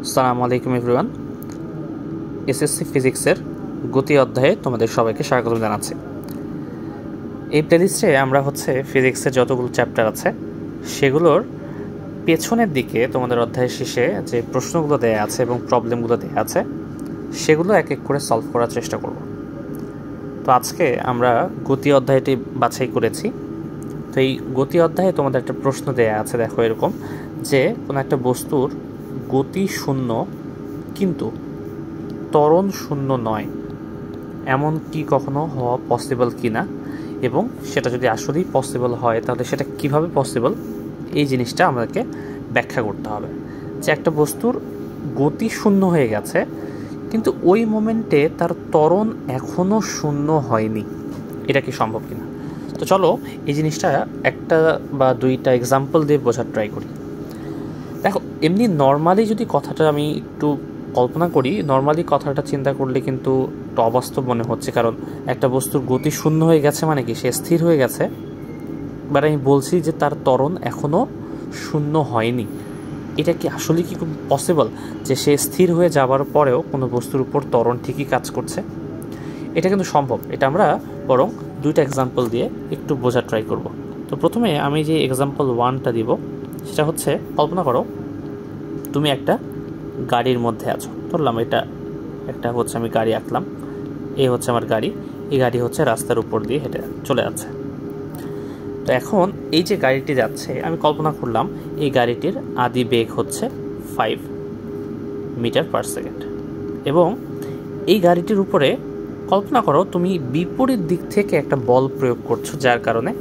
আসসালামু আলাইকুম everyone. SSC ফিজিক্সের গতি অধ্যায়ে তোমাদের সবাইকে স্বাগত জানাচ্ছি। এই প্লেলিস্টে আমরা ফিজিক্সের যতগুলো চ্যাপ্টার আছে সেগুলোর পেছনের দিকে তোমাদের অধ্যায়ের শেষে যে প্রশ্নগুলো দেয়া আছে এবং প্রবলেমগুলো দেয়া আছে সেগুলো এক এক করে সলভ করার চেষ্টা করব। তো আজকে আমরা গতি অধ্যায়টি বাছাই করেছি। তো এই গতি অধ্যায়ে তোমাদের একটা প্রশ্ন দেয়া আছে, দেখো এরকম যে কোনো একটা বস্তুর গতি শূন্য কিন্তু ত্বরণ শূন্য নয়, এমন কি কখনো হওয়া পসিবল কি না, এবং সেটা যদি আসলেই পসিবল হয় তাহলে সেটা কিভাবে পসিবল, এই জিনিসটা আমাদেরকে ব্যাখ্যা করতে হবে। যে একটা বস্তুর গতি শূন্য হয়ে গেছে কিন্তু ওই মোমেন্টে তার ত্বরণ এখনও শূন্য হয়নি, এটা কি সম্ভব কিনা। তো চলো এই জিনিসটা একটা বা দুইটা এক্সাম্পল দিয়ে বোঝার ট্রাই করি। দেখো, এমনি নর্মালি যদি কথাটা আমি একটু কল্পনা করি, নর্মালি কথাটা চিন্তা করলে কিন্তু অবাস্তব মনে হচ্ছে, কারণ একটা বস্তুর গতি শূন্য হয়ে গেছে মানে কি সে স্থির হয়ে গেছে, বাট আমি বলছি যে তার ত্বরণ এখনও শূন্য হয়নি। এটা কি আসলে কি পসিবল যে সে স্থির হয়ে যাওয়ার পরেও কোনো বস্তুর উপর ত্বরণ ঠিকই কাজ করছে? এটা কিন্তু সম্ভব। এটা আমরা বরং দুইটা এক্সাম্পল দিয়ে একটু বোঝার ট্রাই করব। তো প্রথমে আমি যে এক্সাম্পল 1টা দিব সেটা হচ্ছে, কল্পনা করো তুমি একটা গাড়ির মধ্যে আছো। ধরলাম এটা একটা আমি গাড়ি আঁকলাম, এই আমার গাড়ি, এই গাড়ি রাস্তার উপর দিয়ে হেঁটে চলে যাচ্ছে। তো এখন এই যে গাড়িটি যাচ্ছে, আমি কল্পনা করলাম এই গাড়িটির আদি বেগ 5 মিটার পার সেকেন্ড, এবং এই গাড়িটির উপরে কল্পনা করো তুমি বিপরীত দিক থেকে একটা বল প্রয়োগ করছো, যার কারণে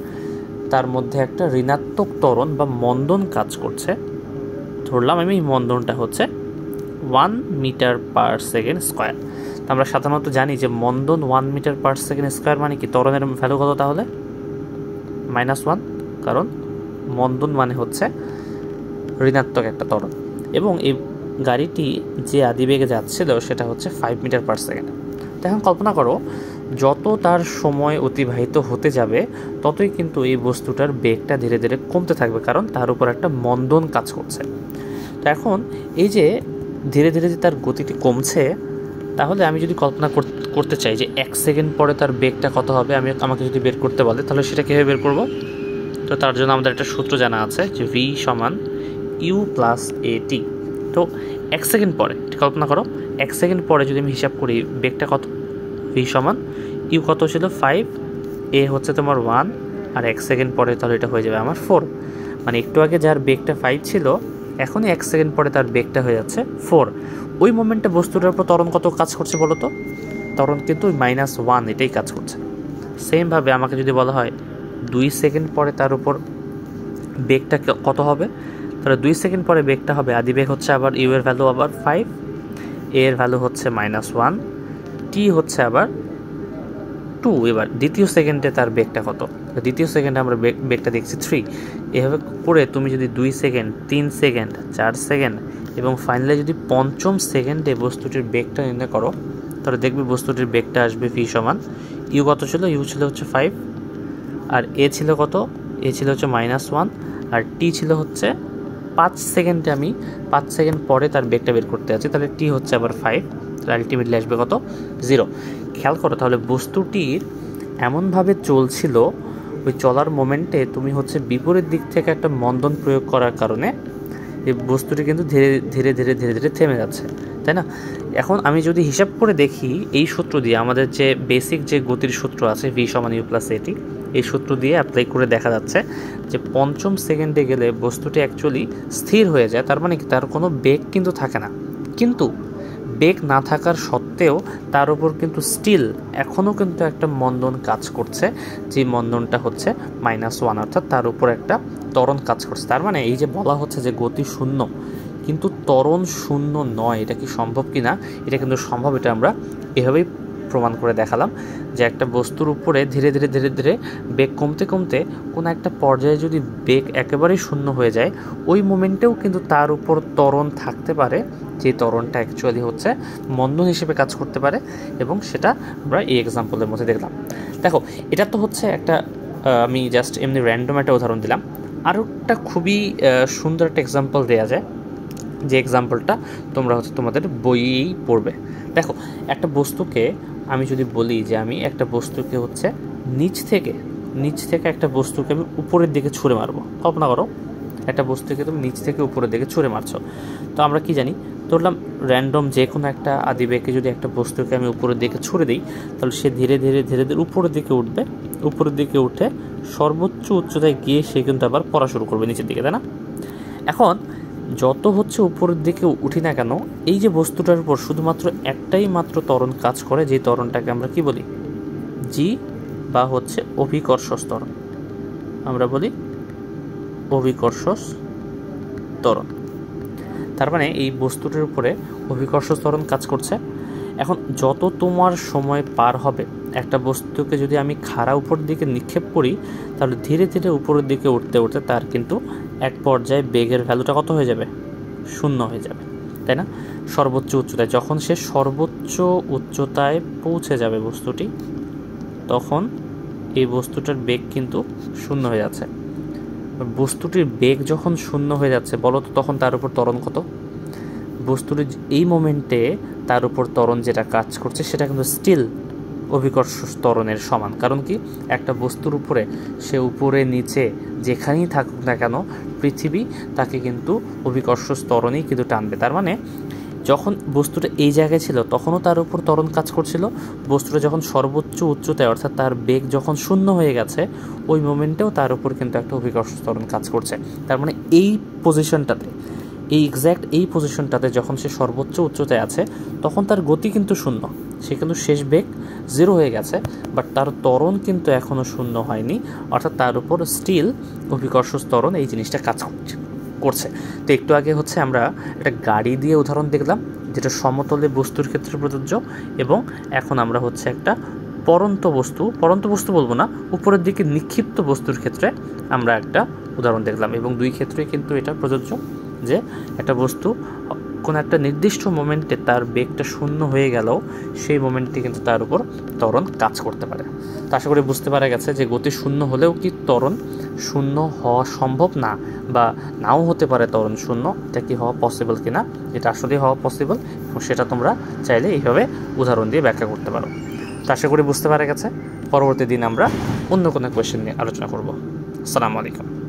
তার মধ্যে একটা ঋণাত্মক ত্বরণ বা মন্দন কাজ করছে। ধরলাম আমি এই মন্দনটা 1 মিটার পার সেকেন্ড স্কোয়ার। তো আমরা সাধারণত জানি যে মন্দন 1 মিটার পার সেকেন্ড স্কোয়ার মানে কি, ত্বরণের ভ্যালু কত তাহলে? -1, কারণ মন্দন মানে ঋণাত্মক একটা ত্বরণ, এবং এই গাড়িটি যে আদিবেগে যাচ্ছিল সেটা 5 মিটার পার সেকেন্ড। তো এখন কল্পনা করো যত তার সময় অতিবাহিত হতে যাবে ততই কিন্তু এই বস্তুটার বেগটা ধীরে ধীরে কমতে থাকবে, কারণ তার উপর একটা মন্দন কাজ করছে। তো এখন এই যে ধীরে ধীরে যে তার গতিটি কমছে, তাহলে আমি যদি কল্পনা করতে চাই যে 1 সেকেন্ড পরে তার বেগটা কত হবে, আমাকে যদি বের করতে বলে তাহলে সেটা কীভাবে বের করব? তো তার জন্য আমাদের একটা সূত্র জানা আছে যে v = u + at। তো 1 সেকেন্ড পরে কল্পনা করো 1 সেকেন্ড পরে যদি আমি হিসাব করি বেগটা কত, v = u কত ছিল 5, a তোমার 1, আর 1 সেকেন্ড পরে তাহলে এটা হয়ে যাবে আমার 4। মানে একটু আগে যার বেগটা 5 ছিল এখনই 1 সেকেন্ড পরে তার বেগটা হয়ে যাচ্ছে 4। ওই মোমেন্টে বস্তুটার উপর ত্বরণ কত কাজ করছে বলো তো? ত্বরণ কিন্তু -1 এটাই কাজ করছে। সেমভাবে আমাকে যদি বলা হয় 2 সেকেন্ড পরে তার উপর বেগটা কত হবে, তাহলে 2 সেকেন্ড পরে বেগটা হবে, আদি বেগ আবার ইউ এর ভ্যালু আবার 5, এ এর ভ্যালু -1, টি আবার 2। এবার দ্বিতীয় সেকেন্ডে তার বেগটা কত? দ্বিতীয় সেকেন্ডে আমরা বেগটা দেখছি 3। এভাবে করে তুমি যদি 2 সেকেন্ড, 3 সেকেন্ড, 4 সেকেন্ড এবং ফাইনালি যদি পঞ্চম সেকেন্ডে বস্তুটির বেগটা নির্ণয় করো, তাহলে দেখবে বস্তুটির বেগটা আসবে v = ইউ কত ছিল? ইউ ছিল 5, আর এ ছিল কত? এ ছিল -1, আর টি ছিল 5 সেকেন্ডে। আমি 5 সেকেন্ড পরে তার বেগটা বের করতে আছি, তাহলে টি আবার 5, তাহলে আলটিমেটলি আসবে কত? 0। খেয়াল করো তাহলে বস্তুটির এমনভাবে চলছিল, ওই চলার মোমেন্টে তুমি বিপরীত দিক থেকে একটা মন্দন প্রয়োগ করার কারণে এই বস্তুটি কিন্তু ধীরে ধীরে ধীরে ধীরে ধীরে থেমে যাচ্ছে, তাই না? এখন আমি যদি হিসাব করে দেখি এই সূত্র দিয়ে, আমাদের যে বেসিক যে গতির সূত্র আছে v = u + at, এই সূত্র দিয়ে অ্যাপ্লাই করে দেখা যাচ্ছে যে পঞ্চম সেকেন্ডে গেলে বস্তুটি অ্যাকচুয়ালি স্থির হয়ে যায়। তার মানে কি, তার কোনো বেগ কিন্তু থাকে না, কিন্তু বেগ না থাকার সত্ত্বেও তার উপর কিন্তু স্টিল এখনও কিন্তু একটা মন্দন কাজ করছে, যে মন্দনটা -1, অর্থাৎ তার উপর একটা ত্বরণ কাজ করছে। তার মানে এই যে বলা হচ্ছে যে গতি শূন্য কিন্তু ত্বরণ শূন্য নয়, এটা কি সম্ভব কি না? এটা কিন্তু সম্ভব। এটা আমরা এভাবেই প্রমাণ করে দেখালাম যে একটা বস্তুর উপরে ধীরে ধীরে ধীরে ধীরে বেগ কমতে কমতে কোনো একটা পর্যায়ে যদি বেগ একেবারেই শূন্য হয়ে যায়, ওই মোমেন্টেও কিন্তু তার উপর ত্বরণ থাকতে পারে, যে ত্বরণটা অ্যাকচুয়ালি মন্দন হিসেবে কাজ করতে পারে, এবং সেটা আমরা এই এক্সাম্পলের মধ্যে দেখলাম। দেখো, এটা তো একটা আমি জাস্ট এমনি র্যান্ডম একটা উদাহরণ দিলাম। আরও একটা খুবই সুন্দর একটা এক্সাম্পল দেওয়া যায়। যে এক্সাম্পলটা তোমরা হচ্ছে তোমাদের বইয়েই পড়বে। দেখো, একটা বস্তুকে আমি যদি বলি যে আমি একটা বস্তুকে হচ্ছে নিচ থেকে একটা বস্তুকে আমি উপরের দিকে ছুঁড়ে মারবো, কল্পনা করো একটা বস্তুকে তুমি নিচ থেকে উপরের দিকে ছুঁড়ে মারছো। তো আমরা কি জানি, ধরলাম র্যান্ডম যে কোনো একটা আদিবেগে যদি একটা বস্তুকে আমি উপরের দিকে ছুঁড়ে দিই, তাহলে সে ধীরে ধীরে উপরের দিকে উঠবে, উপরের দিকে উঠে সর্বোচ্চ উচ্চতায় গিয়ে সে কিন্তু আবার পড়া শুরু করবে নিচের দিকে, তাই না? এখন যত হচ্ছে উপরের দিকে উঠি না কেন, এই যে বস্তুটার উপর শুধুমাত্র একটাই মাত্র ত্বরণ কাজ করে, যে ত্বরণটাকে আমরা কি বলি, জি বা হচ্ছে অভিকর্ষ ত্বরণ, আমরা বলি অভিকর্ষ ত্বরণ। তার মানে এই বস্তুটার উপরে অভিকর্ষ ত্বরণ কাজ করছে। এখন যত তোমার সময় পার হবে, একটা বস্তুকে যদি আমি খাড়া উপর দিকে নিক্ষেপ করি, তাহলে ধীরে ধীরে উপরের দিকে উঠতে উঠতে তার কিন্তু এক পর্যায়ে বেগের ভ্যালুটা কত হয়ে যাবে, 0 হয়ে যাবে, তাই না? সর্বোচ্চ উচ্চতায় যখন সে সর্বোচ্চ উচ্চতায় পৌঁছে যাবে বস্তুটি, তখন এই বস্তুটার বেগ কিন্তু 0 হয়ে যাচ্ছে। বস্তুটির বেগ যখন 0 হয়ে যাচ্ছে, বলো তো তখন তার উপর ত্বরণ কত? বস্তুটির এই মোমেন্টে তার উপর ত্বরণ যেটা কাজ করছে সেটা কিন্তু স্টিল অভিকর্ষ ত্বরণের সমান। কারণ কি, একটা বস্তুর উপরে সে উপরে নিচে যেখানেই থাকুক না কেন, পৃথিবী তাকে কিন্তু অভিকর্ষ ত্বরণই কিন্তু টানবে। তার মানে যখন বস্তুটা এই জায়গায় ছিল তখনও তার উপর ত্বরণ কাজ করছিল, বস্তুটা যখন সর্বোচ্চ উচ্চতায় অর্থাৎ তার বেগ যখন 0 হয়ে গেছে, ওই মোমেন্টেও তার উপর কিন্তু একটা অভিকর্ষ ত্বরণ কাজ করছে। তার মানে এই পজিশনটাতে, এই পজিশনটাতে যখন সে সর্বোচ্চ উচ্চতায় আছে, তখন তার গতি কিন্তু 0, সে কিন্তু শেষ বেগ 0 হয়ে গেছে, বাট তার ত্বরণ কিন্তু এখনও 0 হয়নি, অর্থাৎ তার উপর স্টিল অভিকর্ষ ত্বরণ এই জিনিসটা কাজ করছে। তো একটু আগে হচ্ছে আমরা একটা গাড়ি দিয়ে উদাহরণ দেখলাম, যেটা সমতলে বস্তুর ক্ষেত্রে প্রযোজ্য, এবং এখন আমরা হচ্ছে একটা পরন্ত বস্তু বলবো না, উপরের দিকে নিক্ষিপ্ত বস্তুর ক্ষেত্রে আমরা একটা উদাহরণ দেখলাম, এবং দুই ক্ষেত্রেই কিন্তু এটা প্রযোজ্য যে একটা বস্তু কোনো একটা নির্দিষ্ট মোমেন্টে তার বেগটা 0 হয়ে গেলেও সেই মোমেন্টে কিন্তু তার উপর ত্বরণ কাজ করতে পারে। তো আশা করি বুঝতে পারা গেছে যে গতি 0 হলেও কি ত্বরণ 0 হওয়া সম্ভব না, বা নাও হতে পারে ত্বরণ 0, এটা কি হওয়া পসিবল কিনা, এটা আসলেই হওয়া পসিবল, এবং সেটা তোমরা চাইলে এইভাবে উদাহরণ দিয়ে ব্যাখ্যা করতে পারো। তো আশা করি বুঝতে পারা গেছে। পরবর্তী দিন আমরা অন্য কোনো কোয়েশ্চেন নিয়ে আলোচনা করব। আসসালামু আলাইকুম।